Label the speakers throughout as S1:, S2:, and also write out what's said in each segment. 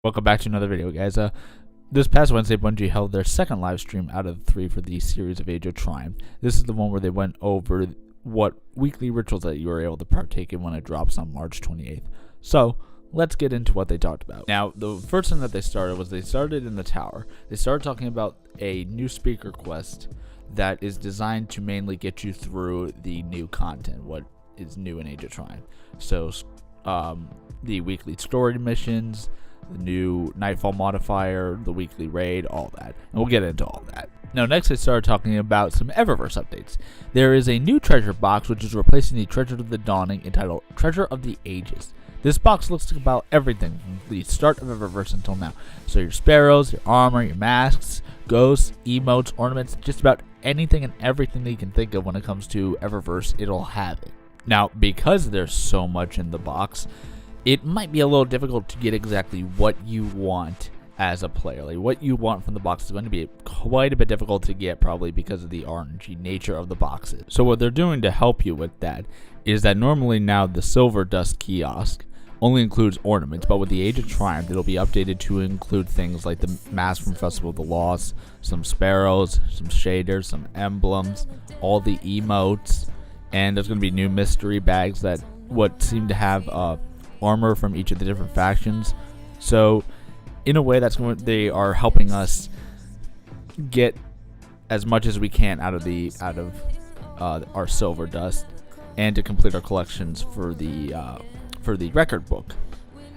S1: Welcome back to another video, guys. This past Wednesday, Bungie held their second live stream out of 3 for the series of Age of Triumph. This is the one where they went over what weekly rituals that you were able to partake in when it drops on March 28th. So, let's get into what they talked about. Now, the first thing that they started in the tower. They started talking about a new speaker quest that is designed to mainly get you through the new content, what is new in Age of Triumph. So, the weekly story missions, the new Nightfall modifier, the weekly raid, all that. And we'll get into all that. Now, next they started talking about some Eververse updates. There is a new treasure box which is replacing the Treasure of the Dawning entitled Treasure of the Ages. This box looks about everything from the start of Eververse until now. So your sparrows, your armor, your masks, ghosts, emotes, ornaments, just about anything and everything that you can think of when it comes to Eververse, it'll have it. Now, because there's so much in the box, it might be a little difficult to get exactly what you want as a player. Like, what you want from the box is going to be quite a bit difficult to get, probably because of the RNG nature of the boxes. So what they're doing to help you with that is that normally now the Silver Dust kiosk only includes ornaments, but with the Age of Triumph, it'll be updated to include things like the mask from Festival of the Lost, some sparrows, some shaders, some emblems, all the emotes, and there's going to be new mystery bags that what seem to have armor from each of the different factions. So in a way, they are helping us get as much as we can out of our Silver Dust, and to complete our collections for the record book.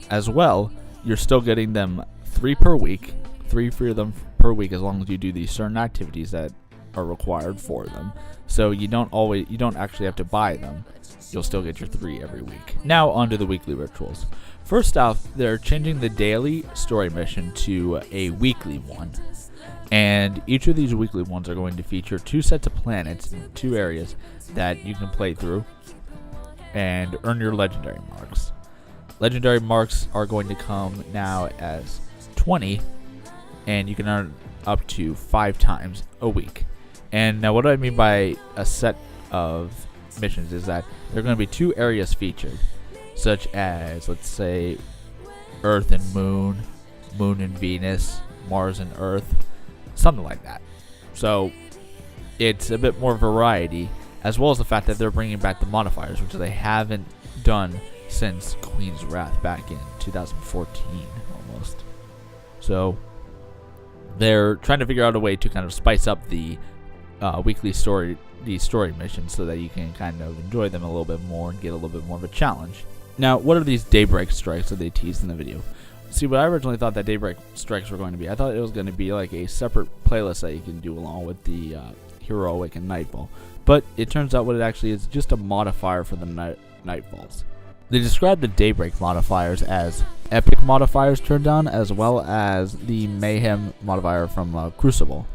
S1: As well, you're still getting them 3 per week, 3 for them per week, as long as you do these certain activities that are required for them. So you don't actually have to buy them. You'll still get your 3 every week. Now onto the weekly rituals. First off, they're changing the daily story mission to a weekly one. And each of these weekly ones are going to feature 2 sets of planets in 2 areas that you can play through and earn your legendary marks. Legendary marks are going to come now as 20, and you can earn up to 5 times a week. And now what do I mean by a set of missions is that there are going to be 2 areas featured, such as, let's say, Earth and Moon, Moon and Venus, Mars and Earth, something like that. So it's a bit more variety, as well as the fact that they're bringing back the modifiers, which they haven't done since Queen's Wrath back in 2014 almost. So they're trying to figure out a way to kind of spice up the weekly story missions so that you can kind of enjoy them a little bit more and get a little bit more of a challenge. Now, what are these daybreak strikes that they teased in the video? See, what I originally thought that daybreak strikes were going to be, I thought it was going to be like a separate playlist that you can do along with the heroic and nightfall. But it turns out what it actually is just a modifier for the nightfalls. They described the daybreak modifiers as epic modifiers turned on, as well as the mayhem modifier from Crucible.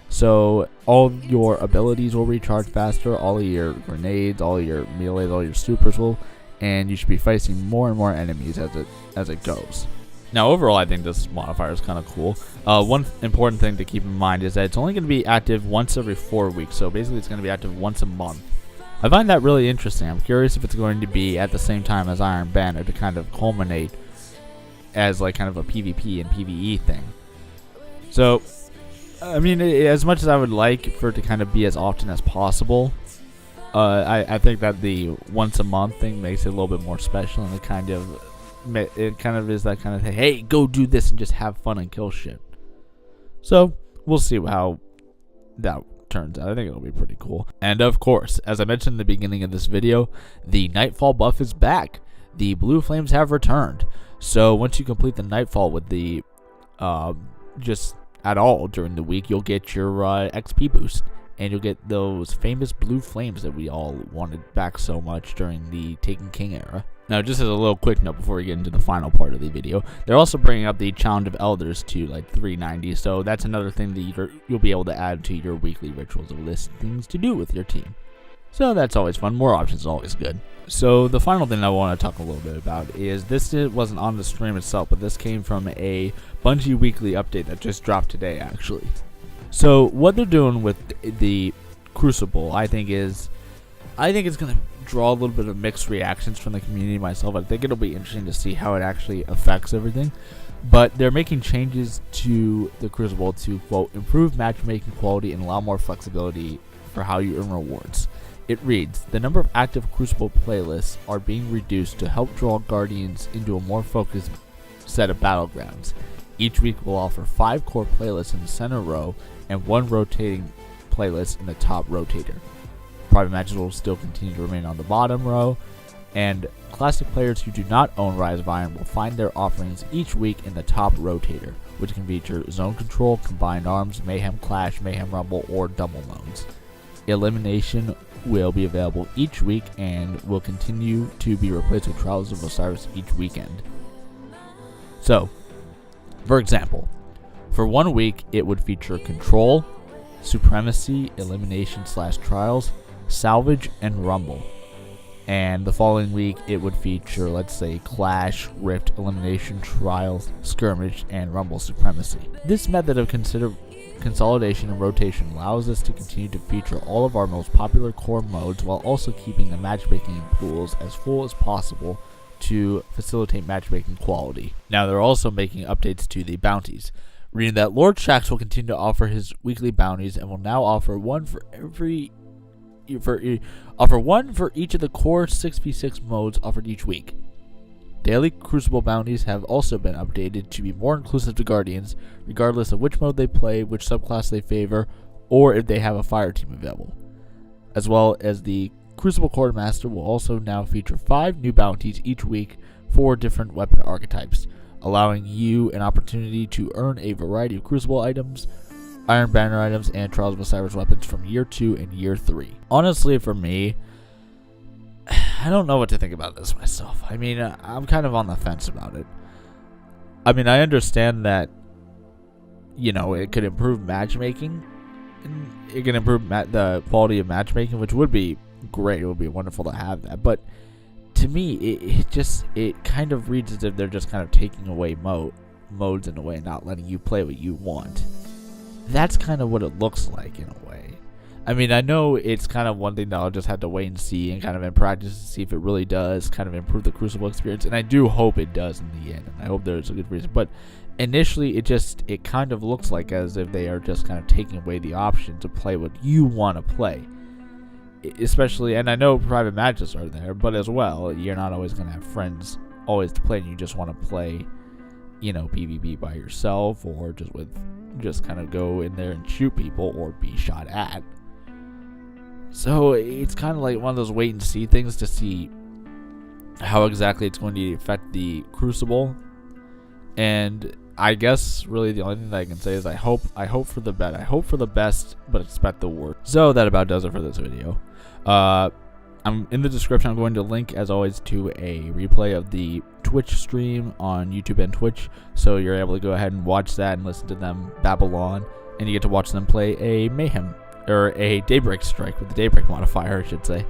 S1: So all your abilities will recharge faster, all of your grenades, all your melees, all your supers will, and you should be facing more and more enemies as it goes. Now, overall, I think this modifier is kind of cool. One important thing to keep in mind is that it's only going to be active once every 4 weeks, so basically it's going to be active once a month. I find that really interesting. I'm curious if it's going to be at the same time as Iron Banner to kind of culminate as like kind of a PvP and PvE thing. So, I mean, as much as I would like for it to kind of be as often as possible, I think that the once a month thing makes it a little bit more special, and it kind of is that kind of thing, hey, go do this and just have fun and kill shit. So we'll see how that turns out. I think it'll be pretty cool. And of course, as I mentioned in the beginning of this video, the Nightfall buff is back. The blue flames have returned. So once you complete the Nightfall with the just at all during the week, you'll get your XP boost, and you'll get those famous blue flames that we all wanted back so much during the Taken King era. Now, just as a little quick note before we get into the final part of the video, they're also bringing up the Challenge of Elders to like 390, so that's another thing that you'll be able to add to your weekly rituals of list things to do with your team. So that's always fun. More options is always good. So the final thing I want to talk a little bit about is this wasn't on the stream itself, but this came from a Bungie weekly update that just dropped today, actually. So what they're doing with the Crucible, I think it's going to draw a little bit of mixed reactions from the community myself. I think it'll be interesting to see how it actually affects everything. But they're making changes to the Crucible to, quote, improve matchmaking quality and allow more flexibility for how you earn rewards. It reads, the number of active Crucible playlists are being reduced to help draw Guardians into a more focused set of battlegrounds. Each week will offer 5 core playlists in the center row and 1 rotating playlist in the top rotator. Private matches will still continue to remain on the bottom row, and classic players who do not own Rise of Iron will find their offerings each week in the top rotator, which can feature Zone Control, Combined Arms, Mayhem Clash, Mayhem Rumble, or Double Modes. Elimination will be available each week and will continue to be replaced with Trials of Osiris each weekend. So, for example, for 1 week it would feature Control, Supremacy, Elimination/Trials, Salvage, and Rumble. And the following week it would feature, let's say, Clash, Rift, Elimination, Trials, Skirmish, and Rumble Supremacy. This method of consolidation and rotation allows us to continue to feature all of our most popular core modes while also keeping the matchmaking pools as full as possible to facilitate matchmaking quality. Now they're also making updates to the bounties, reading that Lord Shaxx will continue to offer his weekly bounties and will now offer one for each of the core 6v6 modes offered each week. Daily Crucible bounties have also been updated to be more inclusive to Guardians, regardless of which mode they play, which subclass they favor, or if they have a fire team available. As well as the Crucible Quartermaster will also now feature 5 new bounties each week for different weapon archetypes, allowing you an opportunity to earn a variety of Crucible items, Iron Banner items, and Trials of Osiris weapons from Year 2 and Year 3. Honestly, for me, I don't know what to think about this myself. I mean, I'm kind of on the fence about it. I mean, I understand that, you know, it could improve matchmaking, and it can improve the quality of matchmaking, which would be great. It would be wonderful to have that. But to me, it kind of reads as if they're just kind of taking away modes in a way, not letting you play what you want. That's kind of what it looks like in a way. I mean, I know it's kind of one thing that I'll just have to wait and see and kind of in practice to see if it really does kind of improve the Crucible experience, and I do hope it does in the end, and I hope there's a good reason. But initially, it kind of looks like as if they are just kind of taking away the option to play what you want to play. Especially, and I know private matches are there, but as well, you're not always going to have friends always to play, and you just want to play, you know, PvP by yourself, or just kind of go in there and shoot people or be shot at. So it's kind of like one of those wait and see things to see how exactly it's going to affect the Crucible. And I guess really the only thing that I can say is I hope for the best. I hope for the best, but expect the worst. So that about does it for this video. I'm in the description. I'm going to link, as always, to a replay of the Twitch stream on YouTube and Twitch, so you're able to go ahead and watch that and listen to them babble on, and you get to watch them play a Mayhem, or a Daybreak Strike with the Daybreak modifier, I should say.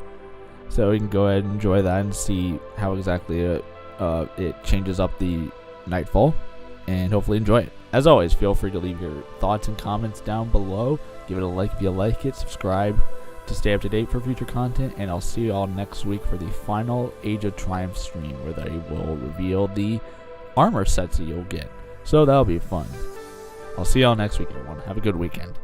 S1: So you can go ahead and enjoy that and see how exactly it changes up the Nightfall, and hopefully enjoy it. As always, feel free to leave your thoughts and comments down below. Give it a like if you like it. Subscribe to stay up to date for future content, and I'll see you all next week for the final Age of Triumph stream, where they will reveal the armor sets that you'll get. So that'll be fun. I'll see y'all next week, everyone. Have a good weekend.